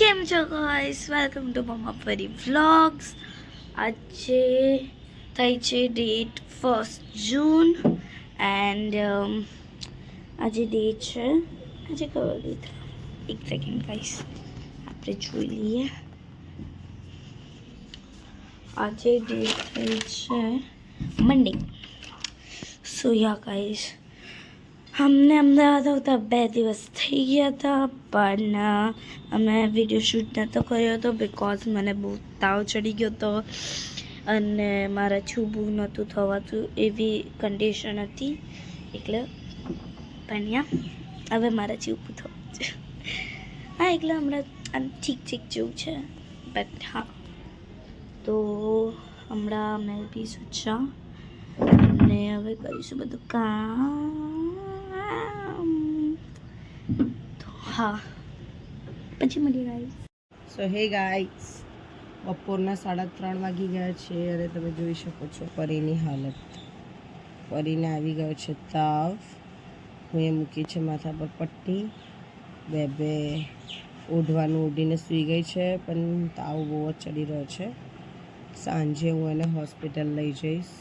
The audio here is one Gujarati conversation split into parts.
કેમ છો ગાઈસ, વેલકમ ટુ મમ્મા પરી વ્લોગ્સ. આજે થઈ છે ડેટ 1 જૂન એન્ડ આજે ડેટ છે, આજે કયો ડેટ? એક સેકન્ડ ગાઈસ, આપણે જોઈ લઈએ. આજે ડેટ થઈ છે મંડે. સો યા ગાઈસ, અમને અમદાવાદ આવતા 2 દિવસ થઈ ગયા હતા, પણ અમે વિડીયો શૂટ નહોતો કર્યો હતો બિકોઝ મને બહુ તાવ ચડી ગયો હતો અને મારા ઊભું નહોતું થવાતું, એવી કન્ડિશન હતી. એટલે પણ હવે મારાથી ઊભું થવું છે. હા, એટલે હમણાં ઠીક જેવું છે. બટ હા, તો હમણાં અમે પીશું ચા અને હવે કરીશું બધું કામ. તો હા, પછી મળી ગાઈસ. સો હે ગાઈસ, બપોરના 3:30 વાગી ગયા છે અને તમે જોઈ શકો છો પરીની હાલત. પરીને આવી ગયો છે તાવ. હું એ મૂકી છે માથા પર પટ્ટી, બે ઓઢવાનું ઓઢીને સૂઈ ગઈ છે, પણ તાવ બહુ જ ચડી રહ્યો છે. સાંજે હું એને હોસ્પિટલ લઈ જઈશ,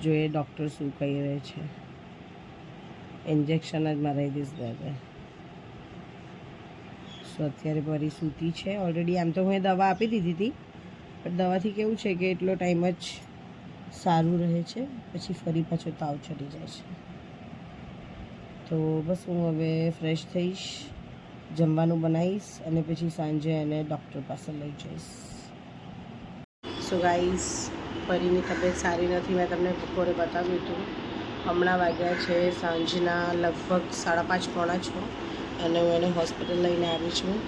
જો એ ડૉક્ટર શું કહી રહે છે. ઇન્જેક્શન જ મારી દઈશ બે. સો અત્યારે પરી સૂતી છે ઓલરેડી. આમ તો હું દવા આપી દીધી હતી, પણ દવાથી કેવું છે કે એટલો ટાઈમ જ સારું રહે છે, પછી ફરી પાછો તાવ ચડી જાય છે. તો બસ હું હવે ફ્રેશ થઈશ, જમવાનું બનાવીશ અને પછી સાંજે એને ડૉક્ટર પાસે લઈ જઈશ. સો ગાઈસ, પરીની તબિયત સારી નથી, મેં તમને બપોરે બતાવ્યું હતું. હમણાં વાગ્યા છે સાંજના લગભગ 5:30 પોણા 6 અને હું એને હોસ્પિટલ લઈને આવી છું.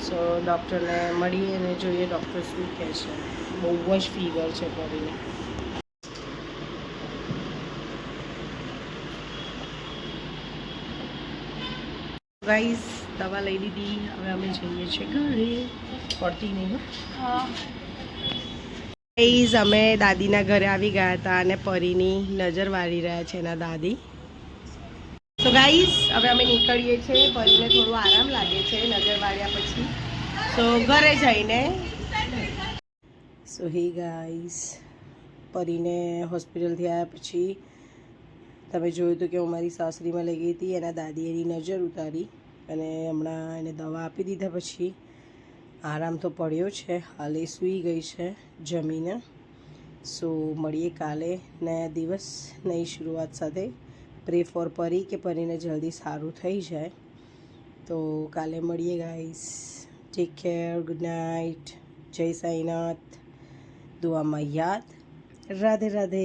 સો ડૉક્ટરને મળીએ અને જોઈએ ડૉક્ટર શું કહે છે. બહુ જ ફીવર છે પરીને. ગાઈસ, દવા લઈ લીધી, હવે અમે જઈએ છીએ ઘરે. પડતી નહીં. ગાઈસ, અમે દાદીના ઘરે આવી ગયા હતા અને પરીની નજર વાળી રહ્યા છે એના દાદી. તો ગાઈસ, હવે અમે નીકળીએ છીએ. પરીને થોડું આરામ લાગે છે નજર વાળ્યા પછી, સો ઘરે જઈને. સો હે ગાઈસ, પરીને હોસ્પિટલથી આવ્યા પછી તમે જોયું હતું કે હું મારી સાસરીમાં લઈ ગઈ હતી. એના દાદી એની નજર ઉતારી અને હમણાં એને દવા આપી દીધા પછી આરામ તો પડ્યો છે. હાલ એ સૂઈ ગઈ છે જમીને. સો મળીએ કાલે નયા દિવસ, નઈ શરૂઆત સાથે. પ્રે ફોર પરી કે પરીને જલ્દી સારું થઈ જાય. તો કાલે મળીએ guys. Take care, good night, જય સાઈનાથ, દુઆમાં યાદ, રાધે રાધે.